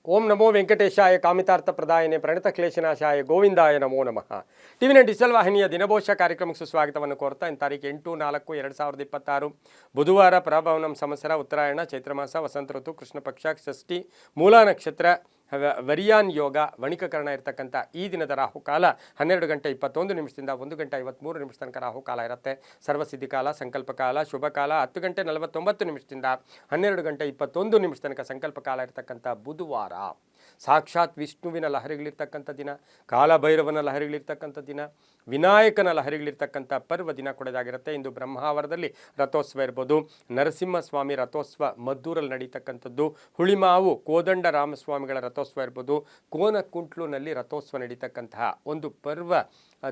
ಓಂ ನಮೋ ವೆಂಕಟೇಶಾಯ ಕಾಮಿತಾರ್ಥಪ್ರದಾಯನೆ ಪ್ರಣತಕ್ಲೇಶನಾಶಾಯ ಗೋವಿಂದಾಯ ನಮೋ ನಮಃ. ಟಿವಿನ ಡಿಜಿಟಲ್ ವಾಹಿನಿಯ ದಿನಭೋಷ ಕಾರ್ಯಕ್ರಮಕ್ಕೆ ಸುಸ್ವಾಗತವನ್ನು ಕೋರ್ತಾ ಇನ್ನು ತಾರೀಕು 8-4-2026 ಬುಧವಾರ ಪ್ರಭವನಂ ಸಂವತ್ಸರ ಉತ್ತರಾಯಣ ಚೈತ್ರಮಾಸ ವಸಂತ ಋತು ಕೃಷ್ಣ ಪಕ್ಷ ಷಷ್ಠಿ ಮೂಲ ನಕ್ಷತ್ರ ವರಿಯಾನ್ ಯೋಗ ವಣಿಕಕರಣ ಇರತಕ್ಕಂಥ ಈ ದಿನದ ರಾಹುಕಾಲ 12:21 1:53 ತನಕ ರಾಹುಕಾಲ ಇರುತ್ತೆ. ಸರ್ವಸಿದ್ಧಿ ಕಾಲ, ಸಂಕಲ್ಪ ಕಾಲ, ಶುಭ ಕಾಲ 10:49 12:21 ತನಕ ಸಂಕಲ್ಪ ಕಾಲ ಇರತಕ್ಕಂಥ ಬುಧವಾರ. ಸಾಕ್ಷಾತ್ ವಿಷ್ಣುವಿನ ಲಹರಿಗಳಿರ್ತಕ್ಕಂಥ ದಿನ, ಕಾಲಭೈರವನ ಲಹರಿಗಳಿರ್ತಕ್ಕಂಥ ದಿನ, ವಿನಾಯಕನ ಲಹರಿಗಳಿರ್ತಕ್ಕಂಥ ಪರ್ವ ದಿನ ಕೊಡೋದಾಗಿರುತ್ತೆ. ಇಂದು ಬ್ರಹ್ಮಾವರದಲ್ಲಿ ರಥೋತ್ಸವ ಇರ್ಬೋದು, ನರಸಿಂಹಸ್ವಾಮಿ ರಥೋತ್ಸವ ಮದ್ದೂರಲ್ಲಿ ನಡೀತಕ್ಕಂಥದ್ದು, ಹುಳಿಮಾವು ಕೋದಂಡ ರಾಮಸ್ವಾಮಿಗಳ ರಥೋತ್ಸವ ಇರ್ಬೋದು, ಕೋನಕುಂಟ್ಲುನಲ್ಲಿ ರಥೋತ್ಸವ ನಡೀತಕ್ಕಂತಹ ಒಂದು ಪರ್ವ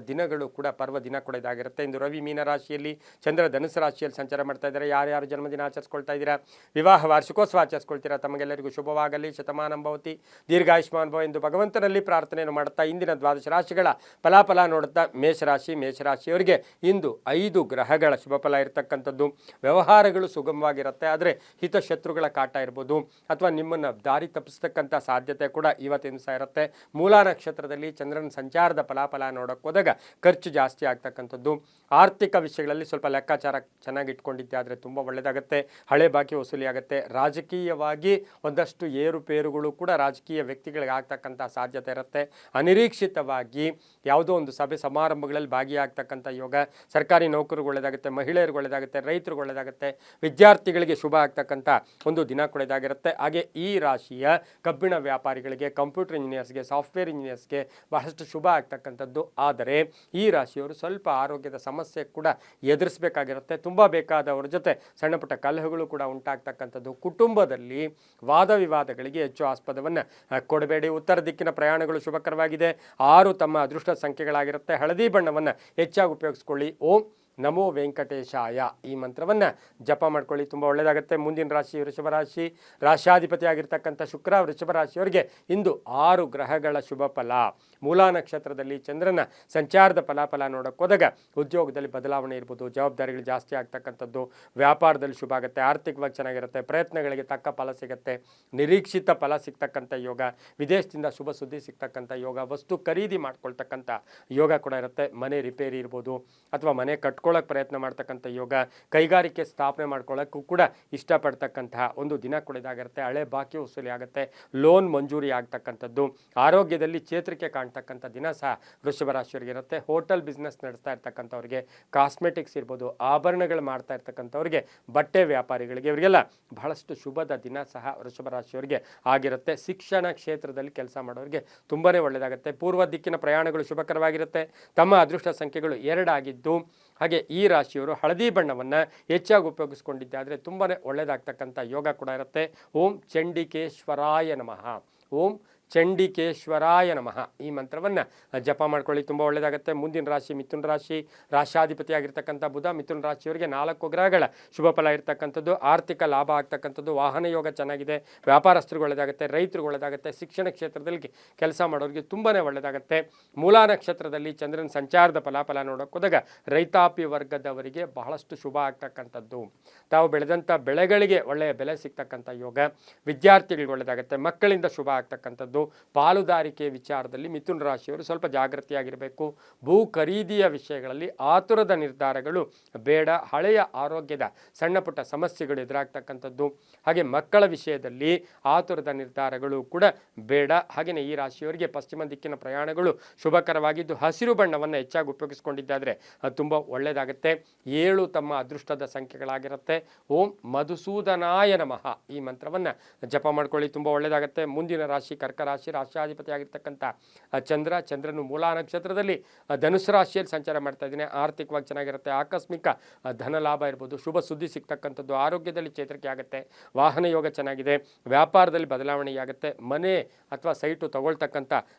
ದಿನಗಳು ಕೂಡ ಪರ್ವ ದಿನ ಕೂಡ ಇದಾಗಿರುತ್ತೆ. ಇಂದು ರವಿ ಮೀನರಾಶಿಯಲ್ಲಿ, ಚಂದ್ರ ಧನುಸು ರಾಶಿಯಲ್ಲಿ ಸಂಚಾರ ಮಾಡ್ತಾ ಇದ್ದಾರೆ. ಯಾರ್ಯಾರು ಜನ್ಮದಿನ ಆಚರಿಸ್ಕೊಳ್ತಾ ಇದ್ದೀರಾ, ವಿವಾಹ ವಾರ್ಷಿಕೋತ್ಸವ ಆಚರಿಸ್ಕೊಳ್ತೀರಾ, ತಮಗೆಲ್ಲರಿಗೂ ಶುಭವಾಗಲಿ, ಶತಮಾನಂ ಭವತಿ, ದೀರ್ಘಾಯುಷ್ಮಾನ್ ಭವ ಎಂದು ಭಗವಂತನಲ್ಲಿ ಪ್ರಾರ್ಥನೆಯನ್ನು ಮಾಡುತ್ತಾ ಇಂದಿನ ದ್ವಾದಶ ರಾಶಿಗಳ ಫಲಾಫಲ ನೋಡುತ್ತಾ ಮೇಷರಾಶಿಯವರಿಗೆ ಇಂದು 5 ಗ್ರಹಗಳ ಶುಭ ಫಲ ಇರತಕ್ಕಂಥದ್ದು. ವ್ಯವಹಾರಗಳು ಸುಗಮವಾಗಿರುತ್ತೆ, ಆದರೆ ಹಿತಶತ್ರುಗಳ ಕಾಟ ಇರ್ಬೋದು ಅಥವಾ ನಿಮ್ಮನ್ನು ದಾರಿ ತಪ್ಪಿಸ್ತಕ್ಕಂಥ ಸಾಧ್ಯತೆ ಕೂಡ ಇವತ್ತಿನ ಸಹ ಇರುತ್ತೆ. ಮೂಲ ನಕ್ಷತ್ರದಲ್ಲಿ ಚಂದ್ರನ ಸಂಚಾರದ ಫಲಾಫಲ ನೋಡೋಕೆ ಹೋದಾಗ ಖರ್ಚು ಜಾಸ್ತಿ ಆಗ್ತಕ್ಕಂಥದ್ದು. ಆರ್ಥಿಕ ವಿಷಯಗಳಲ್ಲಿ ಸ್ವಲ್ಪ ಲೆಕ್ಕಾಚಾರ ಚೆನ್ನಾಗಿ ಇಟ್ಕೊಂಡಿದ್ದೆ ಆದರೆ ತುಂಬ ಒಳ್ಳೆಯದಾಗುತ್ತೆ. ಹಳೆ ಬಾಕಿ ವಸೂಲಿ ಆಗುತ್ತೆ. ರಾಜಕೀಯವಾಗಿ ಒಂದಷ್ಟು ಏರುಪೇರುಗಳು ಕೂಡ ರಾಜಕೀಯ ವ್ಯಕ್ತಿಗಳಿಗೆ ಆಗ್ತಕ್ಕಂಥ ಸಾಧ್ಯತೆ ಇರುತ್ತೆ. ಅನಿರೀಕ್ಷಿತವಾಗಿ ಯಾವುದೋ ಒಂದು ಸಭೆ ಸಮಾರಂಭಗಳಲ್ಲಿ ಭಾಗಿಯಾಗ್ತಕ್ಕಂಥ ಯೋಗ. ಸರ್ಕಾರಿ ನೌಕರಿಗೆ ಒಳ್ಳೆಯದಾಗುತ್ತೆ, ಮಹಿಳೆಯರಿಗೆ ಒಳ್ಳೆಯದಾಗುತ್ತೆ, ರೈತರಿಗೆ ಒಳ್ಳೆಯದಾಗುತ್ತೆ, ವಿದ್ಯಾರ್ಥಿಗಳಿಗೆ ಶುಭ ಆಗ್ತಕ್ಕಂಥ ಒಂದು ದಿನ ಕೂಡ ಇದಾಗಿರುತ್ತೆ. ಹಾಗೆ ಈ ರಾಶಿಯ ಕಬ್ಬಿಣ ವ್ಯಾಪಾರಿಗಳಿಗೆ, ಕಂಪ್ಯೂಟರ್ ಇಂಜಿನಿಯರ್ಸ್ಗೆ, ಸಾಫ್ಟ್ವೇರ್ ಇಂಜಿನಿಯರ್ಸ್ಗೆ ಬಹಳಷ್ಟು ಶುಭ ಆಗ್ತಕ್ಕಂಥದ್ದು. ಆದರೆ ಈ ರಾಶಿಯವರು ಸ್ವಲ್ಪ ಆರೋಗ್ಯದ ಸಮಸ್ಯೆ ಕೂಡ ಎದುರಿಸಬೇಕಾಗಿರುತ್ತೆ. ತುಂಬ ಬೇಕಾದವರ ಜೊತೆ ಸಣ್ಣ ಪುಟ್ಟ ಕಲಹಗಳು ಕೂಡ ಉಂಟಾಗ್ತಕ್ಕಂಥದ್ದು. ಕುಟುಂಬದಲ್ಲಿ ವಾದ ವಿವಾದಗಳಿಗೆ ಹೆಚ್ಚು ಆಸ್ಪದವನ್ನು ಕೊಡಬೇಡಿ. ಉತ್ತರ ದಿಕ್ಕಿನ ಪ್ರಯಾಣಗಳು ಶುಭಕರವಾಗಿದೆ. 6 ತಮ್ಮ ಅದೃಷ್ಟ ಸಂಖ್ಯೆಗಳಾಗಿರುತ್ತೆ. ಹಳದಿ ಬಣ್ಣವನ್ನು ಹೆಚ್ಚಾಗಿ ಉಪಯೋಗಿಸ್ಕೊಳ್ಳಿ. ಓಂ ನಮೋ ವೆಂಕಟೇಶಾಯ ಈ ಮಂತ್ರವನ್ನು ಜಪ ಮಾಡ್ಕೊಳ್ಳಿ, ತುಂಬ ಒಳ್ಳೆಯದಾಗುತ್ತೆ. ಮುಂದಿನ ರಾಶಿ ವೃಷಭ ರಾಶಿ. ರಾಶಾಧಿಪತಿ ಆಗಿರ್ತಕ್ಕಂಥ ಶುಕ್ರ ವೃಷಭ ರಾಶಿಯವರಿಗೆ ಇಂದು 6 ಗ್ರಹಗಳ ಶುಭ ಫಲ. ಮೂಲ ನಕ್ಷತ್ರದಲ್ಲಿ ಚಂದ್ರನ ಸಂಚಾರದ ಫಲಾಫಲ ನೋಡೋಕೆ ಹೋದಾಗ ಉದ್ಯೋಗದಲ್ಲಿ ಬದಲಾವಣೆ ಇರ್ಬೋದು, ಜವಾಬ್ದಾರಿಗಳು ಜಾಸ್ತಿ ಆಗ್ತಕ್ಕಂಥದ್ದು, ವ್ಯಾಪಾರದಲ್ಲಿ ಶುಭ ಆಗುತ್ತೆ, ಆರ್ಥಿಕವಾಗಿ ಚೆನ್ನಾಗಿರುತ್ತೆ, ಪ್ರಯತ್ನಗಳಿಗೆ ತಕ್ಕ ಫಲ ಸಿಗುತ್ತೆ, ನಿರೀಕ್ಷಿತ ಫಲ ಸಿಗ್ತಕ್ಕಂಥ ಯೋಗ, ವಿದೇಶದಿಂದ ಶುಭ ಸುದ್ದಿ ಸಿಗ್ತಕ್ಕಂಥ ಯೋಗ, ವಸ್ತು ಖರೀದಿ ಮಾಡ್ಕೊಳ್ತಕ್ಕಂಥ ಯೋಗ ಕೂಡ ಇರುತ್ತೆ. ಮನೆ ರಿಪೇರಿ ಇರ್ಬೋದು ಅಥವಾ ಮನೆ ಕಟ್ಕೊಳ್ಳೋಕೆ ಪ್ರಯತ್ನ ಮಾಡ್ತಕ್ಕಂಥ ಯೋಗ, ಕೈಗಾರಿಕೆ ಸ್ಥಾಪನೆ ಮಾಡ್ಕೊಳ್ಳೋಕ್ಕೂ ಕೂಡ ಇಷ್ಟಪಡ್ತಕ್ಕಂತಹ ಒಂದು ದಿನ ಕೂಡ ಇದಾಗಿರುತ್ತೆ. ಹಳೆ ಬಾಕಿ ವಸೂಲಿ ಆಗುತ್ತೆ, ಲೋನ್ ಮಂಜೂರಿ ಆಗ್ತಕ್ಕಂಥದ್ದು, ಆರೋಗ್ಯದಲ್ಲಿ ಚೇತರಿಕೆ ಕಾಣ್ತಕ್ಕಂಥ ದಿನ ಸಹ ವೃಷಭ ರಾಶಿಯವರಿಗೆ ಇರುತ್ತೆ. ಹೋಟೆಲ್ ಬಿಸ್ನೆಸ್ ನಡೆಸ್ತಾ ಇರ್ತಕ್ಕಂಥವ್ರಿಗೆ, ಕಾಸ್ಮೆಟಿಕ್ಸ್ ಇರ್ಬೋದು, ಆಭರಣಗಳು ಮಾಡ್ತಾ ಇರ್ತಕ್ಕಂಥವ್ರಿಗೆ, ಬಟ್ಟೆ ವ್ಯಾಪಾರಿಗಳಿಗೆ, ಇವರಿಗೆಲ್ಲ ಬಹಳಷ್ಟು ಶುಭದ ದಿನ ಸಹ ವೃಷಭ ರಾಶಿಯವರಿಗೆ ಆಗಿರುತ್ತೆ. ಶಿಕ್ಷಣ ಕ್ಷೇತ್ರದಲ್ಲಿ ಕೆಲಸ ಮಾಡೋರಿಗೆ ತುಂಬಾ ಒಳ್ಳೆಯದಾಗುತ್ತೆ. ಪೂರ್ವ ದಿಕ್ಕಿನ ಪ್ರಯಾಣಗಳು ಶುಭಕರವಾಗಿರುತ್ತೆ. ತಮ್ಮ ಅದೃಷ್ಟ ಸಂಖ್ಯೆಗಳು 2 ಆಗಿದ್ದು, ಹಾಗೆ ಈ ರಾಶಿಯವರು ಹಳದಿ ಬಣ್ಣವನ್ನು ಹೆಚ್ಚಾಗಿ ಉಪಯೋಗಿಸ್ಕೊಂಡಿದ್ದಾದರೆ ತುಂಬಾ ಒಳ್ಳೆಯದಾಗ್ತಕ್ಕಂಥ ಯೋಗ ಕೂಡ ಇರುತ್ತೆ. ಓಂ ಚಂಡಿಕೇಶ್ವರಾಯ ನಮಃ. ಓಂ ಚಂಡಿಕೇಶ್ವರಾಯ ನಮಃ ಈ ಮಂತ್ರವನ್ನು ಜಪ ಮಾಡ್ಕೊಳ್ಳಿ, ತುಂಬ ಒಳ್ಳೆಯದಾಗುತ್ತೆ. ಮುಂದಿನ ರಾಶಿ ಮಿಥುನ ರಾಶಿ. ರಾಶಾಧಿಪತಿಯಾಗಿರ್ತಕ್ಕಂಥ ಬುಧ ಮಿಥುನ ರಾಶಿಯವರಿಗೆ 4 ಗ್ರಹಗಳ ಶುಭ ಫಲ ಇರ್ತಕ್ಕಂಥದ್ದು. ಆರ್ಥಿಕ ಲಾಭ ಆಗ್ತಕ್ಕಂಥದ್ದು, ವಾಹನ ಯೋಗ ಚೆನ್ನಾಗಿದೆ, ವ್ಯಾಪಾರಸ್ಥರಿಗೆ ಒಳ್ಳೆಯದಾಗುತ್ತೆ, ರೈತರಿಗೆ ಒಳ್ಳೆಯದಾಗುತ್ತೆ, ಶಿಕ್ಷಣ ಕ್ಷೇತ್ರದಲ್ಲಿ ಕೆಲಸ ಮಾಡೋರಿಗೆ ತುಂಬಾ ಒಳ್ಳೆಯದಾಗುತ್ತೆ. ಮೂಲ ನಕ್ಷತ್ರದಲ್ಲಿ ಚಂದ್ರನ ಸಂಚಾರದ ಫಲಾಫಲ ನೋಡೋಕೆ ಹೋದಾಗ ರೈತಾಪಿ ವರ್ಗದವರಿಗೆ ಬಹಳಷ್ಟು ಶುಭ ಆಗ್ತಕ್ಕಂಥದ್ದು. ತಾವು ಬೆಳೆದಂಥ ಬೆಳೆಗಳಿಗೆ ಒಳ್ಳೆಯ ಬೆಲೆ ಸಿಗ್ತಕ್ಕಂಥ ಯೋಗ, ವಿದ್ಯಾರ್ಥಿಗಳಿಗೆ ಒಳ್ಳೆಯದಾಗುತ್ತೆ, ಮಕ್ಕಳಿಂದ ಶುಭ ಆಗ್ತಕ್ಕಂಥದ್ದು. ಪಾಲುದಾರಿಕೆ ವಿಚಾರದಲ್ಲಿ ಮಿಥುನ ರಾಶಿಯವರು ಸ್ವಲ್ಪ ಜಾಗೃತಿಯಾಗಿರಬೇಕು. ಭೂ ಖರೀದಿಯ ವಿಷಯಗಳಲ್ಲಿ ಆತುರದ ನಿರ್ಧಾರಗಳು ಬೇಡ. ಹಳೆಯ ಆರೋಗ್ಯದ ಸಣ್ಣ ಪುಟ್ಟ ಸಮಸ್ಯೆಗಳು ಎದುರಾಗ್ತಕ್ಕಂಥದ್ದು, ಹಾಗೆ ಮಕ್ಕಳ ವಿಷಯದಲ್ಲಿ ಆತುರದ ನಿರ್ಧಾರಗಳು ಕೂಡ ಬೇಡ. ಹಾಗೆಯೇ ಈ ರಾಶಿಯವರಿಗೆ ಪಶ್ಚಿಮ ದಿಕ್ಕಿನ ಪ್ರಯಾಣಗಳು ಶುಭಕರವಾಗಿದ್ದು, ಹಸಿರು ಬಣ್ಣವನ್ನು ಹೆಚ್ಚಾಗಿ ಉಪಯೋಗಿಸ್ಕೊಂಡಿದ್ದಾದರೆ ಅದು ತುಂಬ ಒಳ್ಳೆಯದಾಗುತ್ತೆ. 7 ತಮ್ಮ ಅದೃಷ್ಟದ ಸಂಖ್ಯೆಗಳಾಗಿರುತ್ತೆ. ಓಂ ಮಧುಸೂದನಾಯ ನಮಃ ಈ ಮಂತ್ರವನ್ನು ಜಪ ಮಾಡ್ಕೊಳ್ಳಿ, ತುಂಬ ಒಳ್ಳೆಯದಾಗುತ್ತೆ. ಮುಂದಿನ ರಾಶಿ ಕರ್ಕ ರಾಶಿ. ರಾಶಾಧಿಪತಿ ಆಗಿರ್ತಕ್ಕಂಥ ಚಂದ್ರನು ಮೂಲ ನಕ್ಷತ್ರದಲ್ಲಿ ಧನುಸು ರಾಶಿಯಲ್ಲಿ ಸಂಚಾರ ಮಾಡ್ತಾ ಇದ್ದೀನಿ. ಆರ್ಥಿಕವಾಗಿ ಚೆನ್ನಾಗಿರುತ್ತೆ, ಆಕಸ್ಮಿಕ ಧನ ಲಾಭ ಇರ್ಬೋದು, ಶುಭ ಸುದ್ದಿ ಸಿಗ್ತಕ್ಕಂಥದ್ದು, ಆರೋಗ್ಯದಲ್ಲಿ ಚೇತರಿಕೆ ಆಗುತ್ತೆ, ವಾಹನ ಯೋಗ ಚೆನ್ನಾಗಿದೆ, ವ್ಯಾಪಾರದಲ್ಲಿ ಬದಲಾವಣೆ ಆಗುತ್ತೆ, ಮನೆ ಅಥವಾ ಸೈಟು ತಗೊಳ್ತಕ್ಕಂಥ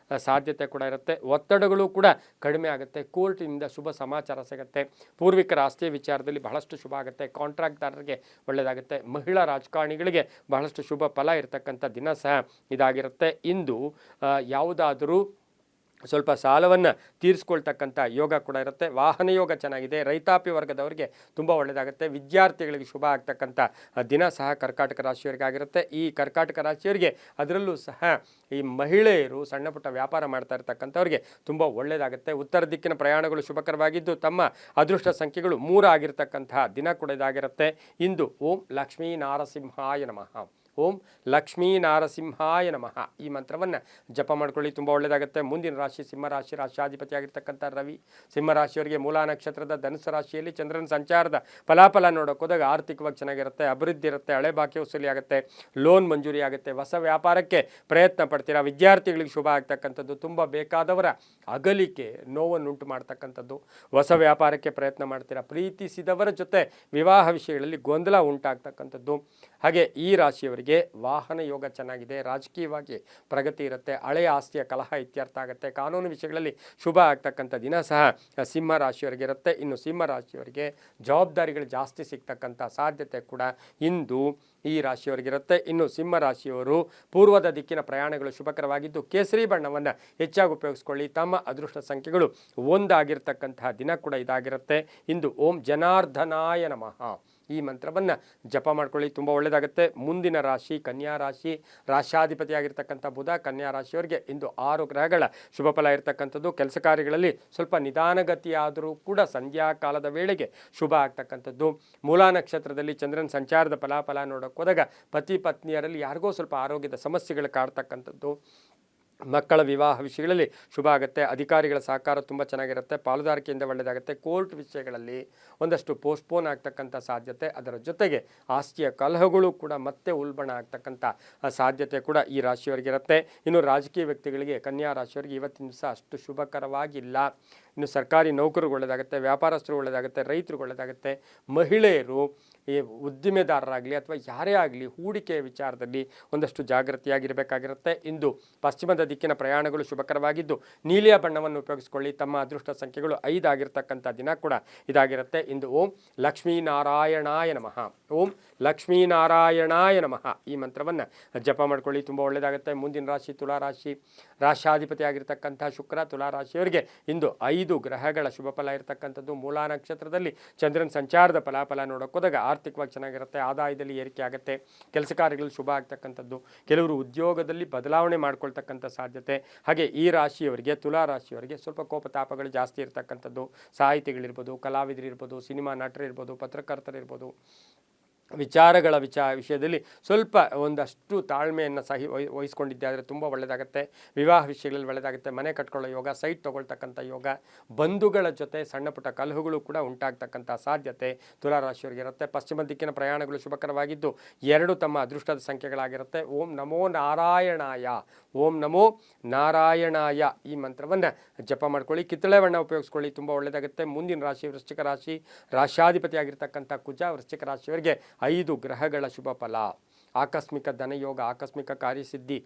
ಸಾಧ್ಯತೆ ಕೂಡ ಇರುತ್ತೆ, ಒತ್ತಡಗಳು ಕೂಡ ಕಡಿಮೆ ಆಗುತ್ತೆ, ಕೋರ್ಟಿನಿಂದ ಶುಭ ಸಮಾಚಾರ ಸಿಗುತ್ತೆ, ಪೂರ್ವಿಕರ ಆಸ್ತಿಯ ವಿಚಾರದಲ್ಲಿ ಬಹಳಷ್ಟು ಶುಭ ಆಗುತ್ತೆ, ಕಾಂಟ್ರಾಕ್ಟ್ದಾರರಿಗೆ ಒಳ್ಳೆಯದಾಗುತ್ತೆ, ಮಹಿಳಾ ರಾಜಕಾರಣಿಗಳಿಗೆ ಬಹಳಷ್ಟು ಶುಭ ಫಲ ಇರತಕ್ಕಂಥ ದಿನ ಸಹ ಇದಾಗಿರುತ್ತೆ. ಇಂದು ಯಾವುದಾದರೂ ಸ್ವಲ್ಪ ಸಾಲವನ್ನು ತೀರಿಸ್ಕೊಳ್ತಕ್ಕಂಥ ಯೋಗ ಕೂಡ ಇರುತ್ತೆ. ವಾಹನ ಯೋಗ ಚೆನ್ನಾಗಿದೆ. ರೈತಾಪಿ ವರ್ಗದವರಿಗೆ ತುಂಬ ಒಳ್ಳೆಯದಾಗುತ್ತೆ. ವಿದ್ಯಾರ್ಥಿಗಳಿಗೆ ಶುಭ ಆಗ್ತಕ್ಕಂಥ ದಿನ ಸಹ ಕರ್ಕಾಟಕ ರಾಶಿಯವರಿಗೆ ಆಗಿರುತ್ತೆ. ಈ ಕರ್ಕಾಟಕ ರಾಶಿಯವರಿಗೆ ಅದರಲ್ಲೂ ಸಹ ಈ ಮಹಿಳೆಯರು ಸಣ್ಣ ಪುಟ್ಟ ವ್ಯಾಪಾರ ಮಾಡ್ತಾ ಇರ್ತಕ್ಕಂಥವ್ರಿಗೆ ತುಂಬ ಒಳ್ಳೆಯದಾಗುತ್ತೆ. ಉತ್ತರ ದಿಕ್ಕಿನ ಪ್ರಯಾಣಗಳು ಶುಭಕರವಾಗಿದ್ದು ತಮ್ಮ ಅದೃಷ್ಟ ಸಂಖ್ಯೆಗಳು 3 ಆಗಿರ್ತಕ್ಕಂತಹ ದಿನ ಕೂಡ ಇದಾಗಿರುತ್ತೆ. ಇಂದು ಓಂ ಲಕ್ಷ್ಮೀ ನಾರಸಿಂಹಾಯ ನಮಃ, ಓಂ ಲಕ್ಷ್ಮೀ ನಾರಸಿಂಹಾಯ ನಮಃ ಈ ಮಂತ್ರವನ್ನು ಜಪ ಮಾಡ್ಕೊಳ್ಳಿ, ತುಂಬ ಒಳ್ಳೆಯದಾಗುತ್ತೆ. ಮುಂದಿನ ರಾಶಿ ಸಿಂಹರಾಶಿ, ರಾಶಿಯಾಧಿಪತಿಯಾಗಿರ್ತಕ್ಕಂಥ ರವಿ. ಸಿಂಹರಾಶಿಯವರಿಗೆ ಮೂಲ ನಕ್ಷತ್ರದ ಧನುಸು ರಾಶಿಯಲ್ಲಿ ಚಂದ್ರನ ಸಂಚಾರದ ಫಲಾಫಲ ನೋಡೋಕೆ ಹೋದಾಗ ಆರ್ಥಿಕವಾಗಿ ಚೆನ್ನಾಗಿರುತ್ತೆ, ಅಭಿವೃದ್ಧಿ ಇರುತ್ತೆ, ಹಳೆ ಬಾಕಿ ವಸೂಲಿ ಆಗುತ್ತೆ, ಲೋನ್ ಮಂಜೂರಿ ಆಗುತ್ತೆ, ಹೊಸ ವ್ಯಾಪಾರಕ್ಕೆ ಪ್ರಯತ್ನ ಪಡ್ತೀರಾ. ವಿದ್ಯಾರ್ಥಿಗಳಿಗೆ ಶುಭ ಆಗ್ತಕ್ಕಂಥದ್ದು. ತುಂಬ ಬೇಕಾದವರ ಅಗಲಿಕೆ ನೋವನ್ನುಂಟು ಮಾಡ್ತಕ್ಕಂಥದ್ದು. ಹೊಸ ವ್ಯಾಪಾರಕ್ಕೆ ಪ್ರಯತ್ನ ಮಾಡ್ತೀರಾ. ಪ್ರೀತಿಸಿದವರ ಜೊತೆ ವಿವಾಹ ವಿಷಯಗಳಲ್ಲಿ ಗೊಂದಲ ಉಂಟಾಗ್ತಕ್ಕಂಥದ್ದು. ಹಾಗೆ ಈ ರಾಶಿಯವರಿಗೆ ವಾಹನ ಯೋಗ ಚೆನ್ನಾಗಿದೆ. ರಾಜಕೀಯವಾಗಿ ಪ್ರಗತಿ ಇರುತ್ತೆ. ಹಳೆಯ ಆಸ್ತಿಯ ಕಲಹ ಇತ್ಯರ್ಥ ಆಗುತ್ತೆ. ಕಾನೂನು ವಿಷಯಗಳಲ್ಲಿ ಶುಭ ಆಗ್ತಕ್ಕಂಥ ದಿನ ಸಹ ಸಿಂಹ ರಾಶಿಯವರಿಗೆ ಇರುತ್ತೆ. ಇನ್ನು ಸಿಂಹ ರಾಶಿಯವರಿಗೆ ಜವಾಬ್ದಾರಿಗಳು ಜಾಸ್ತಿ ಸಿಗ್ತಕ್ಕಂಥ ಸಾಧ್ಯತೆ ಕೂಡ ಇಂದು ಈ ರಾಶಿಯವರಿಗಿರುತ್ತೆ. ಇನ್ನು ಸಿಂಹ ರಾಶಿಯವರು ಪೂರ್ವದ ದಿಕ್ಕಿನ ಪ್ರಯಾಣಗಳು ಶುಭಕರವಾಗಿದ್ದು ಕೇಸರಿ ಬಣ್ಣವನ್ನು ಹೆಚ್ಚಾಗಿ ಉಪಯೋಗಿಸ್ಕೊಳ್ಳಿ. ತಮ್ಮ ಅದೃಷ್ಟ ಸಂಖ್ಯೆಗಳು 1 ಆಗಿರ್ತಕ್ಕಂತಹ ದಿನ ಕೂಡ ಇದಾಗಿರುತ್ತೆ. ಇಂದು ಓಂ ಜನಾರ್ದನಾಯ ನಮಃ ಈ ಮಂತ್ರವನ್ನು ಜಪ ಮಾಡ್ಕೊಳ್ಳಿ, ತುಂಬ ಒಳ್ಳೆಯದಾಗುತ್ತೆ. ಮುಂದಿನ ರಾಶಿ ಕನ್ಯಾ ರಾಶಿ, ರಾಶ್ಯಾಧಿಪತಿಯಾಗಿರ್ತಕ್ಕಂಥ ಬುಧ. ಕನ್ಯಾ ರಾಶಿಯವರಿಗೆ ಇಂದು 6 ಗ್ರಹಗಳ ಶುಭ ಫಲ ಇರತಕ್ಕಂಥದ್ದು. ಕೆಲಸ ಕಾರ್ಯಗಳಲ್ಲಿ ಸ್ವಲ್ಪ ನಿಧಾನಗತಿಯಾದರೂ ಕೂಡ ಸಂಧ್ಯಾ ಕಾಲದ ವೇಳೆಗೆ ಶುಭ ಆಗ್ತಕ್ಕಂಥದ್ದು. ಮೂಲ ನಕ್ಷತ್ರದಲ್ಲಿ ಚಂದ್ರನ ಸಂಚಾರದ ಫಲಾಫಲ ನೋಡೋಕೆ ಹೋದಾಗ ಪತಿ ಪತ್ನಿಯರಲ್ಲಿ ಯಾರಿಗೋ ಸ್ವಲ್ಪ ಆರೋಗ್ಯದ ಸಮಸ್ಯೆಗಳು ಕಾಡ್ತಕ್ಕಂಥದ್ದು. ಮಕ್ಕಳ ವಿವಾಹ ವಿಷಯಗಳಲ್ಲಿ ಶುಭ ಆಗುತ್ತೆ. ಅಧಿಕಾರಿಗಳ ಸಹಕಾರ ತುಂಬ ಚೆನ್ನಾಗಿರುತ್ತೆ. ಪಾಲುದಾರಿಕೆಯಿಂದ ಒಳ್ಳೆಯದಾಗುತ್ತೆ. ಕೋರ್ಟ್ ವಿಷಯಗಳಲ್ಲಿ ಒಂದಷ್ಟು ಪೋಸ್ಟ್ಪೋನ್ ಆಗ್ತಕ್ಕಂಥ ಸಾಧ್ಯತೆ, ಅದರ ಜೊತೆಗೆ ಆಸ್ತಿಯ ಕಲಹಗಳು ಕೂಡ ಮತ್ತೆ ಉಲ್ಬಣ ಆಗ್ತಕ್ಕಂಥ ಸಾಧ್ಯತೆ ಕೂಡ ಈ ರಾಶಿಯವರಿಗಿರುತ್ತೆ. ಇನ್ನು ರಾಜಕೀಯ ವ್ಯಕ್ತಿಗಳಿಗೆ ಕನ್ಯಾ ರಾಶಿಯವರಿಗೆ ಇವತ್ತಿನ ದಿವಸ ಅಷ್ಟು ಶುಭಕರವಾಗಿಲ್ಲ. ಇನ್ನು ಸರ್ಕಾರಿ ನೌಕರರು ಒಳ್ಳೆಯದಾಗುತ್ತೆ, ವ್ಯಾಪಾರಸ್ಥರು ಒಳ್ಳೆಯದಾಗುತ್ತೆ, ರೈತರು ಒಳ್ಳೆಯದಾಗುತ್ತೆ. ಮಹಿಳೆಯರು ಈ ಉದ್ದಿಮೆದಾರರಾಗಲಿ ಅಥವಾ ಯಾರೇ ಆಗಲಿ ಹೂಡಿಕೆಯ ವಿಚಾರದಲ್ಲಿ ಒಂದಷ್ಟು ಜಾಗೃತಿಯಾಗಿರಬೇಕಾಗಿರುತ್ತೆ. ಇಂದು ಪಶ್ಚಿಮದ ದಿಕ್ಕಿನ ಪ್ರಯಾಣಗಳು ಶುಭಕರವಾಗಿದ್ದು ನೀಲಿಯ ಬಣ್ಣವನ್ನು ಉಪಯೋಗಿಸಿಕೊಳ್ಳಿ. ತಮ್ಮ ಅದೃಷ್ಟ ಸಂಖ್ಯೆಗಳು 5 ಆಗಿರ್ತಕ್ಕಂಥ ದಿನ ಕೂಡ ಇದಾಗಿರುತ್ತೆ. ಇಂದು ಓಂ ಲಕ್ಷ್ಮೀನಾರಾಯಣಾಯ ನಮಃ, ಓಂ ಲಕ್ಷ್ಮೀನಾರಾಯಣಾಯ ನಮಃ ಈ ಮಂತ್ರವನ್ನು ಜಪ ಮಾಡ್ಕೊಳ್ಳಿ, ತುಂಬ ಒಳ್ಳೆಯದಾಗುತ್ತೆ. ಮುಂದಿನ ರಾಶಿ ತುಲಾರಾಶಿ, ರಾಶಾಧಿಪತಿ ಆಗಿರ್ತಕ್ಕಂಥ ಶುಕ್ರ. ತುಲಾರಾಶಿಯವರಿಗೆ ಇಂದು 5 ಗ್ರಹಗಳ ಶುಭ ಫಲ ಇರತಕ್ಕಂಥದ್ದು. ಮೂಲ ನಕ್ಷತ್ರದಲ್ಲಿ ಚಂದ್ರನ ಸಂಚಾರದ ಫಲಾಫಲ ನೋಡೋಕೆ ಹೋದಾಗ ಆರ್ಥಿಕವಾಗಿ ಚೆನ್ನಾಗಿರುತ್ತೆ. ಆದಾಯದಲ್ಲಿ ಏರಿಕೆ ಆಗುತ್ತೆ. ಕೆಲಸ ಕಾರ್ಯಗಳಲ್ಲಿ ಶುಭ ಆಗ್ತಕ್ಕಂಥದ್ದು. ಕೆಲವರು ಉದ್ಯೋಗದಲ್ಲಿ ಬದಲಾವಣೆ ಮಾಡ್ಕೊಳ್ತಕ್ಕಂಥ ಸಾಧ್ಯತೆ. ಹಾಗೆ ಈ ರಾಶಿಯವರಿಗೆ ತುಲಾ ರಾಶಿಯವರಿಗೆ ಸ್ವಲ್ಪ ಕೋಪತಾಪಗಳು ಜಾಸ್ತಿ ಇರ್ತಕ್ಕಂಥದ್ದು. ಸಾಹಿತಿಗಳಿರ್ಬೋದು, ಕಲಾವಿದರಿರ್ಬೋದು, ಸಿನಿಮಾ ನಟರಿರ್ಬೋದು, ಪತ್ರಕರ್ತರಿರ್ಬೋದು, ವಿಚಾರಗಳ ವಿಷಯದಲ್ಲಿ ಸ್ವಲ್ಪ ಒಂದಷ್ಟು ತಾಳ್ಮೆಯನ್ನು ವಹಿಸ್ಕೊಂಡಿದ್ದೆ ಆದರೆ ತುಂಬ ಒಳ್ಳೆಯದಾಗುತ್ತೆ. ವಿವಾಹ ವಿಷಯಗಳಲ್ಲಿ ಒಳ್ಳೆಯದಾಗುತ್ತೆ. ಮನೆ ಕಟ್ಕೊಳ್ಳೋ ಯೋಗ, ಸೈಟ್ ತೊಗೊಳ್ತಕ್ಕಂಥ ಯೋಗ, ಬಂಧುಗಳ ಜೊತೆ ಸಣ್ಣ ಪುಟ್ಟ ಕಲಹಗಳು ಕೂಡ ಉಂಟಾಗ್ತಕ್ಕಂಥ ಸಾಧ್ಯತೆ ತುಲಾರಾಶಿಯವರಿಗೆ ಇರುತ್ತೆ. ಪಶ್ಚಿಮ ದಿಕ್ಕಿನ ಪ್ರಯಾಣಗಳು ಶುಭಕರವಾಗಿದ್ದು 2 ತಮ್ಮ ಅದೃಷ್ಟದ ಸಂಖ್ಯೆಗಳಾಗಿರುತ್ತೆ. ಓಂ ನಮೋ ನಾರಾಯಣಾಯ, ಓಂ ನಮೋ ನಾರಾಯಣಾಯ ಈ ಮಂತ್ರವನ್ನು ಜಪ ಮಾಡ್ಕೊಳ್ಳಿ, ಕಿತ್ತಳೆ ಬಣ್ಣ ಉಪಯೋಗಿಸ್ಕೊಳ್ಳಿ, ತುಂಬ ಒಳ್ಳೆಯದಾಗುತ್ತೆ. ಮುಂದಿನ ರಾಶಿ ವೃಶ್ಚಿಕ ರಾಶಿ, ರಾಶ್ಯಾಧಿಪತಿಯಾಗಿರ್ತಕ್ಕಂಥ ಕುಜ. ವೃಶ್ಚಿಕ ರಾಶಿಯವರಿಗೆ 5 ಗ್ರಹಗಳ ಶುಭ ಫಲ. ಆಕಸ್ಮಿಕ ಧನಯೋಗ, ಆಕಸ್ಮಿಕ ಕಾರ್ಯಸಿದ್ಧಿ,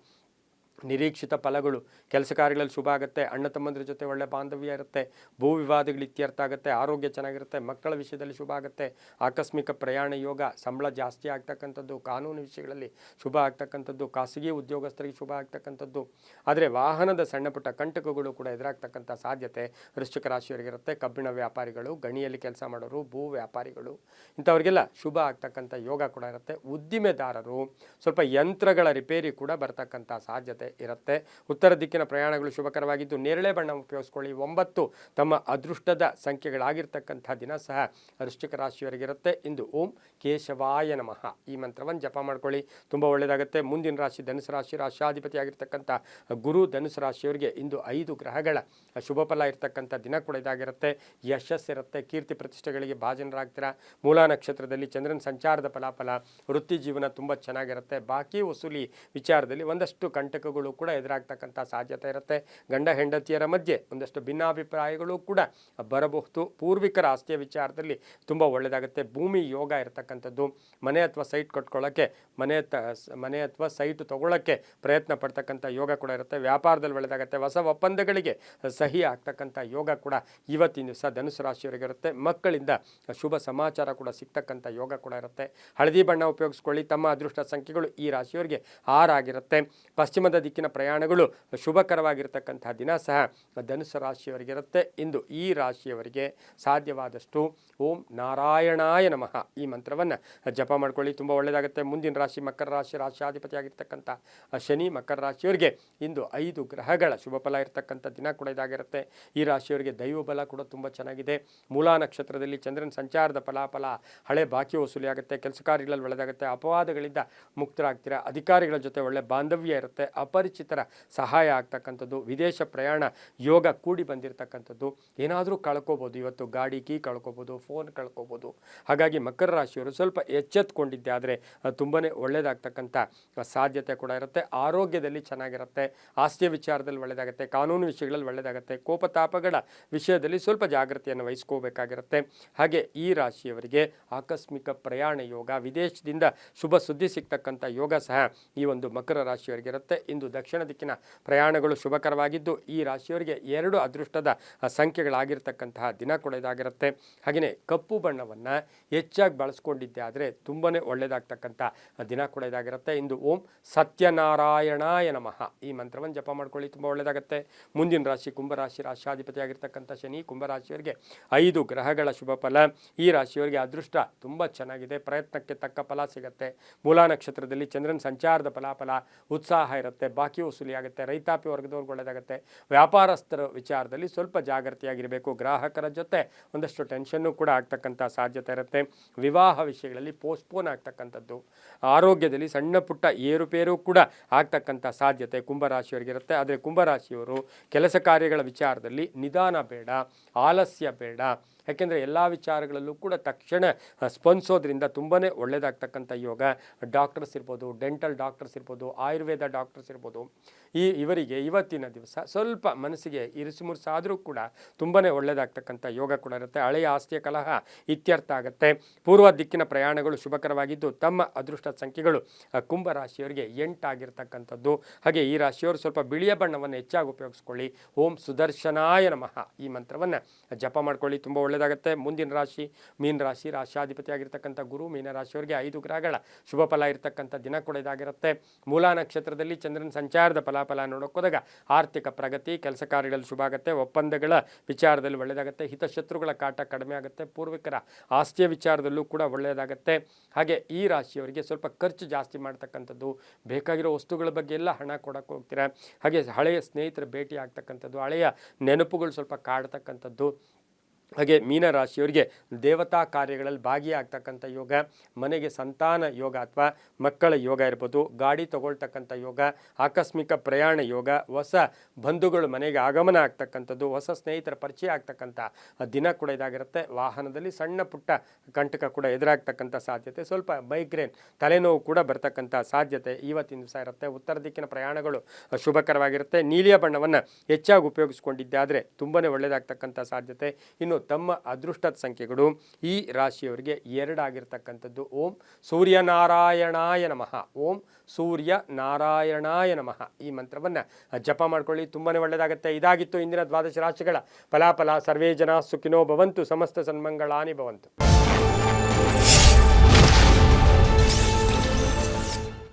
ನಿರೀಕ್ಷಿತ ಫಲಗಳು. ಕೆಲಸ ಕಾರ್ಯಗಳಲ್ಲಿ ಶುಭ ಆಗುತ್ತೆ. ಅಣ್ಣ ತಮ್ಮಂದ್ರ ಜೊತೆ ಒಳ್ಳೆ ಬಾಂಧವ್ಯ ಇರುತ್ತೆ. ಭೂ ವಿವಾದಗಳು ಇತ್ಯರ್ಥ ಆಗುತ್ತೆ. ಆರೋಗ್ಯ ಚೆನ್ನಾಗಿರುತ್ತೆ. ಮಕ್ಕಳ ವಿಷಯದಲ್ಲಿ ಶುಭ ಆಗುತ್ತೆ. ಆಕಸ್ಮಿಕ ಪ್ರಯಾಣ ಯೋಗ, ಸಂಬಳ ಜಾಸ್ತಿ ಆಗ್ತಕ್ಕಂಥದ್ದು, ಕಾನೂನು ವಿಷಯಗಳಲ್ಲಿ ಶುಭ ಆಗ್ತಕ್ಕಂಥದ್ದು, ಖಾಸಗಿ ಉದ್ಯೋಗಸ್ಥರಿಗೆ ಶುಭ ಆಗ್ತಕ್ಕಂಥದ್ದು. ಆದರೆ ವಾಹನದ ಸಣ್ಣ ಪುಟ್ಟ ಕಂಟಕಗಳು ಕೂಡ ಎದುರಾಗ್ತಕ್ಕಂಥ ಸಾಧ್ಯತೆ ವೃಶ್ಚಿಕ ರಾಶಿಯವರಿಗಿರುತ್ತೆ. ಕಬ್ಬಿಣ ವ್ಯಾಪಾರಿಗಳು, ಗಣಿಯಲ್ಲಿ ಕೆಲಸ ಮಾಡೋರು, ಭೂ ವ್ಯಾಪಾರಿಗಳು ಇಂಥವ್ರಿಗೆಲ್ಲ ಶುಭ ಆಗ್ತಕ್ಕಂಥ ಯೋಗ ಕೂಡ ಇರುತ್ತೆ. ಉದ್ದಿಮೆದಾರರು ಸ್ವಲ್ಪ ಯಂತ್ರಗಳ ರಿಪೇರಿ ಕೂಡ ಬರ್ತಕ್ಕಂಥ ಸಾಧ್ಯತೆ ಇರುತ್ತೆ. ಉತ್ತರ ದಿಕ್ಕಿನ ಪ್ರಯಾಣಗಳು ಶುಭಕರವಾಗಿದ್ದು ನೇರಳೆ ಬಣ್ಣ ಉಪಯೋಗಿಸ್ಕೊಳ್ಳಿ. 9 ತಮ್ಮ ಅದೃಷ್ಟದ ಸಂಖ್ಯೆಗಳಾಗಿರ್ತಕ್ಕಂಥ ದಿನ ಸಹ ವೃಶ್ಚಿಕ ರಾಶಿಯವರಿಗಿರುತ್ತೆ. ಇಂದು ಓಂ ಕೇಶವಾಯ ನಮಃ ಈ ಮಂತ್ರವನ್ನು ಜಪ ಮಾಡ್ಕೊಳ್ಳಿ, ತುಂಬ ಒಳ್ಳೆಯದಾಗುತ್ತೆ. ಮುಂದಿನ ರಾಶಿ ಧನುಸು ರಾಶಿ, ರಾಶ್ಯಾಧಿಪತಿ ಆಗಿರ್ತಕ್ಕಂಥ ಗುರು. ಧನುಸು ರಾಶಿಯವರಿಗೆ ಇಂದು 5 ಗ್ರಹಗಳ ಶುಭ ಫಲ ಇರ್ತಕ್ಕಂಥ ದಿನ ಕೂಡ ಇದಾಗಿರುತ್ತೆ. ಯಶಸ್ಸಿರುತ್ತೆ. ಕೀರ್ತಿ ಪ್ರತಿಷ್ಠೆಗಳಿಗೆ ಭಾಜನರಾಗ್ತೀರಾ. ಮೂಲ ನಕ್ಷತ್ರದಲ್ಲಿ ಚಂದ್ರನ ಸಂಚಾರದ ಫಲಾಫಲ, ವೃತ್ತಿ ಜೀವನ ತುಂಬ ಚೆನ್ನಾಗಿರುತ್ತೆ. ಬಾಕಿ ವಸೂಲಿ ವಿಚಾರದಲ್ಲಿ ಒಂದಷ್ಟು ಕಂಟಕಗಳು ಕೂಡ ಎದುರಾಗ್ತಕ್ಕಂಥ ಸಾಧ್ಯತೆ ಇರುತ್ತೆ. ಗಂಡ ಹೆಂಡತಿಯರ ಮಧ್ಯೆ ಒಂದಷ್ಟು ಭಿನ್ನಾಭಿಪ್ರಾಯಗಳು ಕೂಡ ಬರಬಹುದು. ಪೂರ್ವಿಕರ ಆಸ್ತಿಯ ವಿಚಾರದಲ್ಲಿ ತುಂಬ ಒಳ್ಳೆಯದಾಗುತ್ತೆ. ಭೂಮಿ ಯೋಗ ಇರತಕ್ಕಂಥದ್ದು. ಮನೆ ಅಥವಾ ಸೈಟ್ ಕಟ್ಕೊಳ್ಳೋಕ್ಕೆ, ಮನೆ ಅಥವಾ ಸೈಟ್ ತೊಗೊಳ್ಳೋಕ್ಕೆ ಪ್ರಯತ್ನ ಪಡ್ತಕ್ಕಂಥ ಯೋಗ ಕೂಡ ಇರುತ್ತೆ. ವ್ಯಾಪಾರದಲ್ಲಿ ಒಳ್ಳೆಯದಾಗುತ್ತೆ. ಹೊಸ ಒಪ್ಪಂದಗಳಿಗೆ ಸಹಿ ಆಗ್ತಕ್ಕಂಥ ಯೋಗ ಕೂಡ ಇವತ್ತಿನ ದಿವಸ ಧನುಸು ರಾಶಿಯವರಿಗಿರುತ್ತೆ. ಮಕ್ಕಳಿಂದ ಶುಭ ಸಮಾಚಾರ ಕೂಡ ಸಿಗ್ತಕ್ಕಂಥ ಯೋಗ ಕೂಡ ಇರುತ್ತೆ. ಹಳದಿ ಬಣ್ಣ ಉಪಯೋಗಿಸ್ಕೊಳ್ಳಿ. ತಮ್ಮ ಅದೃಷ್ಟ ಸಂಖ್ಯೆಗಳು ಈ ರಾಶಿಯವರಿಗೆ 6 ಆಗಿರುತ್ತೆ. ಪಶ್ಚಿಮದ ದಿಕ್ಕಿನ ಪ್ರಯಾಣಗಳು ಶುಭಕರವಾಗಿರ್ತಕ್ಕಂತಹ ದಿನ ಸಹ ಧನುಸ್ಸು ರಾಶಿಯವರಿಗಿರುತ್ತೆ. ಇಂದು ಈ ರಾಶಿಯವರಿಗೆ ಸಾಧ್ಯವಾದಷ್ಟು ಓಂ ನಾರಾಯಣಾಯ ನಮಃ ಈ ಮಂತ್ರವನ್ನು ಜಪ ಮಾಡ್ಕೊಳ್ಳಿ, ತುಂಬ ಒಳ್ಳೆಯದಾಗುತ್ತೆ. ಮುಂದಿನ ರಾಶಿ ಮಕರ ರಾಶಿ, ರಾಶಿಯಾಧಿಪತಿಯಾಗಿರ್ತಕ್ಕಂಥ ಶನಿ ಮಕರ ರಾಶಿಯವರಿಗೆ ಇಂದು 5 ಗ್ರಹಗಳ ಶುಭ ಫಲ ಇರತಕ್ಕಂಥ ದಿನ ಕೂಡ ಇದಾಗಿರುತ್ತೆ. ಈ ರಾಶಿಯವರಿಗೆ ದೈವ ಬಲ ಕೂಡ ತುಂಬ ಚೆನ್ನಾಗಿದೆ. ಮೂಲಾ ನಕ್ಷತ್ರದಲ್ಲಿ ಚಂದ್ರನ ಸಂಚಾರದ ಫಲಾಫಲ, ಹಳೆ ಬಾಕಿ ವಸೂಲಿಯಾಗುತ್ತೆ, ಕೆಲಸ ಕಾರ್ಯಗಳಲ್ಲಿ ಒಳ್ಳೆಯದಾಗುತ್ತೆ, ಅಪವಾದಗಳಿಂದ ಮುಕ್ತರಾಗ್ತೀರಾ, ಅಧಿಕಾರಿಗಳ ಜೊತೆ ಒಳ್ಳೆ ಬಾಂಧವ್ಯ ಇರುತ್ತೆ, ಅಪರಿಚಿತರ ಸಹಾಯ ಆಗ್ತಕ್ಕಂಥದ್ದು, ವಿದೇಶ ಪ್ರಯಾಣ ಯೋಗ ಕೂಡಿ ಬಂದಿರತಕ್ಕಂಥದ್ದು, ಏನಾದರೂ ಕಳ್ಕೊಬೋದು, ಇವತ್ತು ಗಾಡಿ ಕೀ ಕಳ್ಕೊಬೋದು, ಫೋನ್ ಕಳ್ಕೊಬೋದು. ಹಾಗಾಗಿ ಮಕರ ರಾಶಿಯವರು ಸ್ವಲ್ಪ ಎಚ್ಚೆತ್ಕೊಂಡಿದ್ದೆ ಆದರೆ ತುಂಬಾ ಒಳ್ಳೆಯದಾಗ್ತಕ್ಕಂಥ ಸಾಧ್ಯತೆ ಕೂಡ ಇರುತ್ತೆ. ಆರೋಗ್ಯದಲ್ಲಿ ಚೆನ್ನಾಗಿರುತ್ತೆ, ಆಸ್ತಿಯ ವಿಚಾರದಲ್ಲಿ ಒಳ್ಳೆಯದಾಗುತ್ತೆ, ಕಾನೂನು ವಿಷಯಗಳಲ್ಲಿ ಒಳ್ಳೆಯದಾಗುತ್ತೆ, ಕೋಪತಾಪಗಳ ವಿಷಯದಲ್ಲಿ ಸ್ವಲ್ಪ ಜಾಗೃತಿಯನ್ನು ವಹಿಸ್ಕೋಬೇಕಾಗಿರುತ್ತೆ. ಹಾಗೆ ಈ ರಾಶಿಯವರಿಗೆ ಆಕಸ್ಮಿಕ ಪ್ರಯಾಣ ಯೋಗ, ವಿದೇಶದಿಂದ ಶುಭ ಸುದ್ದಿ ಸಿಗ್ತಕ್ಕಂಥ ಯೋಗ ಸಹ ಈ ಒಂದು ಮಕರ ರಾಶಿಯವರಿಗಿರುತ್ತೆ. ಇಂದು ದಕ್ಷಿಣ ದಿಕ್ಕಿನ ಪ್ರಯಾಣಗಳು ಶುಭಕರವಾಗಿದ್ದು ಈ ರಾಶಿಯವರಿಗೆ 2 ಅದೃಷ್ಟದ ಸಂಖ್ಯೆಗಳಾಗಿರ್ತಕ್ಕಂತಹ ದಿನ ಕೂಡ ಇದಾಗಿರುತ್ತೆ. ಹಾಗೆಯೇ ಕಪ್ಪು ಬಣ್ಣವನ್ನು ಹೆಚ್ಚಾಗಿ ಬಳಸ್ಕೊಂಡಿದ್ದೆ ಆದರೆ ತುಂಬಾ ಒಳ್ಳೆಯದಾಗ್ತಕ್ಕಂಥ ದಿನ ಕೂಡ ಇದಾಗಿರುತ್ತೆ. ಇಂದು ಓಂ ಸತ್ಯನಾರಾಯಣಾಯ ನಮಃ ಈ ಮಂತ್ರವನ್ನು ಜಪ ಮಾಡ್ಕೊಳ್ಳಿ, ತುಂಬ ಒಳ್ಳೆಯದಾಗುತ್ತೆ. ಮುಂದಿನ ರಾಶಿ ಕುಂಭರಾಶಿ, ರಾಶಿಯಾಧಿಪತಿಯಾಗಿರ್ತಕ್ಕಂಥ ಶನಿ ಕುಂಭರಾಶಿಯವರಿಗೆ 5 ಗ್ರಹಗಳ ಶುಭ ಫಲ. ಈ ರಾಶಿಯವರಿಗೆ ಅದೃಷ್ಟ ತುಂಬ ಚೆನ್ನಾಗಿದೆ, ಪ್ರಯತ್ನಕ್ಕೆ ತಕ್ಕ ಫಲ ಸಿಗುತ್ತೆ. ಮೂಲಾ ನಕ್ಷತ್ರದಲ್ಲಿ ಚಂದ್ರನ ಸಂಚಾರದ ಫಲಾಫಲ, ಉತ್ಸಾಹ ಇರುತ್ತೆ, ಬಾಕಿ ವಸೂಲಿ ಆಗುತ್ತೆ, ರೈತಾಪಿ ವರ್ಗದವ್ರಿಗೆ ಒಳ್ಳೆಯದಾಗುತ್ತೆ, ವ್ಯಾಪಾರಸ್ಥರ ವಿಚಾರದಲ್ಲಿ ಸ್ವಲ್ಪ ಜಾಗೃತಿಯಾಗಿರಬೇಕು, ಗ್ರಾಹಕರ ಜೊತೆ ಒಂದಷ್ಟು ಟೆನ್ಷನ್ನು ಕೂಡ ಆಗ್ತಕ್ಕಂಥ ಸಾಧ್ಯತೆ ಇರುತ್ತೆ, ವಿವಾಹ ವಿಷಯಗಳಲ್ಲಿ ಪೋಸ್ಟ್ಪೋನ್ ಆಗ್ತಕ್ಕಂಥದ್ದು, ಆರೋಗ್ಯದಲ್ಲಿ ಸಣ್ಣ ಪುಟ್ಟ ಏರುಪೇರು ಕೂಡ ಆಗ್ತಕ್ಕಂಥ ಸಾಧ್ಯತೆ ಕುಂಭರಾಶಿಯವರಿಗಿರುತ್ತೆ. ಆದರೆ ಕುಂಭರಾಶಿಯವರು ಕೆಲಸ ಕಾರ್ಯಗಳ ವಿಚಾರದಲ್ಲಿ ನಿಧಾನ ಬೇಡ, ಆಲಸ್ಯ ಬೇಡ. ಯಾಕೆಂದರೆ ಎಲ್ಲ ವಿಚಾರಗಳಲ್ಲೂ ಕೂಡ ತಕ್ಷಣ ಸ್ಪಂದಿಸೋದ್ರಿಂದ ತುಂಬಾ ಒಳ್ಳೆಯದಾಗ್ತಕ್ಕಂಥ ಯೋಗ. ಡಾಕ್ಟರ್ಸ್ ಇರ್ಬೋದು, ಡೆಂಟಲ್ ಡಾಕ್ಟರ್ಸ್ ಇರ್ಬೋದು, ಆಯುರ್ವೇದ ಡಾಕ್ಟರ್ಸ್ ಇರ್ಬೋದು, ಇವರಿಗೆ ಇವತ್ತಿನ ದಿವಸ ಸ್ವಲ್ಪ ಮನಸ್ಸಿಗೆ ಇರಿಸುಮುರುಸಾದರೂ ಕೂಡ ತುಂಬಾ ಒಳ್ಳೆಯದಾಗ್ತಕ್ಕಂಥ ಯೋಗ ಕೂಡ ಇರುತ್ತೆ. ಹಳೆಯ ಆಸ್ತಿಯ ಕಲಹ ಇತ್ಯರ್ಥ ಆಗುತ್ತೆ. ಪೂರ್ವ ದಿಕ್ಕಿನ ಪ್ರಯಾಣಗಳು ಶುಭಕರವಾಗಿದ್ದು ತಮ್ಮ ಅದೃಷ್ಟ ಸಂಖ್ಯೆಗಳು ಕುಂಭರಾಶಿಯವರಿಗೆ 8 ಆಗಿರ್ತಕ್ಕಂಥದ್ದು. ಹಾಗೆ ಈ ರಾಶಿಯವರು ಸ್ವಲ್ಪ ಬಿಳಿಯ ಬಣ್ಣವನ್ನು ಹೆಚ್ಚಾಗಿ ಉಪಯೋಗಿಸ್ಕೊಳ್ಳಿ. ಓಂ ಸುದರ್ಶನಾಯ ನಮಃ ಈ ಮಂತ್ರವನ್ನು ಜಪ ಮಾಡ್ಕೊಳ್ಳಿ, ತುಂಬ ಒಳ್ಳೆಯದಾಗುತ್ತೆ. ಮುಂದಿನ ರಾಶಿ ಮೀನ ರಾಶಿ, ರಾಶಿಯಾಧಿಪತಿಯಾಗಿರ್ತಕ್ಕಂಥ ಗುರು ಮೀನ ರಾಶಿಯವರಿಗೆ 5 ಗ್ರಹಗಳ ಶುಭ ಫಲ ಇರತಕ್ಕಂಥ ದಿನ ಕೂಡ ಇದಾಗಿರುತ್ತೆ. ಮೂಲಾ ನಕ್ಷತ್ರದಲ್ಲಿ ಚಂದ್ರನ ಸಂಚಾರದ ಫಲಾಫಲ ನೋಡೋಕೋದಾಗ ಆರ್ಥಿಕ ಪ್ರಗತಿ, ಕೆಲಸ ಕಾರ್ಯಗಳಲ್ಲಿ ಶುಭ ಆಗುತ್ತೆ, ಒಪ್ಪಂದಗಳ ವಿಚಾರದಲ್ಲಿ ಒಳ್ಳೆಯದಾಗುತ್ತೆ, ಹಿತಶತ್ರುಗಳ ಕಾಟ ಕಡಿಮೆ ಆಗುತ್ತೆ, ಪೂರ್ವಿಕರ ಆಸ್ತಿಯ ವಿಚಾರದಲ್ಲೂ ಕೂಡ ಒಳ್ಳೆಯದಾಗುತ್ತೆ. ಹಾಗೆ ಈ ರಾಶಿಯವರಿಗೆ ಸ್ವಲ್ಪ ಖರ್ಚು ಜಾಸ್ತಿ ಮಾಡ್ತಕ್ಕಂಥದ್ದು, ಬೇಕಾಗಿರೋ ವಸ್ತುಗಳ ಬಗ್ಗೆ ಎಲ್ಲ ಹಣ ಕೊಡೋಕ್ಕೆ ಹೋಗ್ತೀರಾ. ಹಾಗೆ ಹಳೆಯ ಸ್ನೇಹಿತರ ಭೇಟಿ ಆಗ್ತಕ್ಕಂಥದ್ದು, ಹಳೆಯ ನೆನಪುಗಳು ಸ್ವಲ್ಪ ಕಾಡ್ತಕ್ಕಂಥದ್ದು. ಹಾಗೆ ಮೀನರಾಶಿಯವರಿಗೆ ದೇವತಾ ಕಾರ್ಯಗಳಲ್ಲಿ ಭಾಗಿಯಾಗ್ತಕ್ಕಂಥ ಯೋಗ, ಮನೆಗೆ ಸಂತಾನ ಯೋಗ ಅಥವಾ ಮಕ್ಕಳ ಯೋಗ ಇರ್ಬೋದು, ಗಾಡಿ ತಗೊಳ್ತಕ್ಕಂಥ ಯೋಗ, ಆಕಸ್ಮಿಕ ಪ್ರಯಾಣ ಯೋಗ, ಹೊಸ ಬಂಧುಗಳು ಮನೆಗೆ ಆಗಮನ ಆಗ್ತಕ್ಕಂಥದ್ದು, ಹೊಸ ಸ್ನೇಹಿತರ ಪರಿಚಯ ಆಗ್ತಕ್ಕಂಥ ದಿನ ಕೂಡ ಇದಾಗಿರುತ್ತೆ. ವಾಹನದಲ್ಲಿ ಸಣ್ಣ ಪುಟ್ಟ ಕಂಟಕ ಕೂಡ ಎದುರಾಗ್ತಕ್ಕಂಥ ಸಾಧ್ಯತೆ, ಸ್ವಲ್ಪ ಮೈಗ್ರೇನ್ ತಲೆನೋವು ಕೂಡ ಬರ್ತಕ್ಕಂಥ ಸಾಧ್ಯತೆ ಇವತ್ತಿನ ದಿವಸ ಇರುತ್ತೆ. ಉತ್ತರ ದಿಕ್ಕಿನ ಪ್ರಯಾಣಗಳು ಶುಭಕರವಾಗಿರುತ್ತೆ. ನೀಲಿಯ ಬಣ್ಣವನ್ನು ಹೆಚ್ಚಾಗಿ ಉಪಯೋಗಿಸ್ಕೊಂಡಿದ್ದೆ ಆದರೆ ತುಂಬಾ ಒಳ್ಳೆಯದಾಗ್ತಕ್ಕಂಥ ಸಾಧ್ಯತೆ. ಇನ್ನು ತಮ್ಮ ಅದೃಷ್ಟದ ಸಂಖ್ಯೆಗಳು ಈ ರಾಶಿಯವರಿಗೆ 2 ಆಗಿರ್ತಕ್ಕಂಥದ್ದು. ಓಂ ಸೂರ್ಯನಾರಾಯಣಾಯ ನಮಃ, ಓಂ ಸೂರ್ಯ ನಾರಾಯಣಾಯ ನಮಃ ಈ ಮಂತ್ರವನ್ನು ಜಪ ಮಾಡ್ಕೊಳ್ಳಿ, ತುಂಬಾ ಒಳ್ಳೆಯದಾಗುತ್ತೆ. ಇದಾಗಿತ್ತು ಇಂದಿನ 12 ರಾಶಿಗಳ ಫಲಾಫಲ. ಸರ್ವೇ ಜನ ಸುಖಿನೋ ಭವಂತು, ಸಮಸ್ತ ಸನ್ಮಂಗಳಾನಿ ಭವಂತು.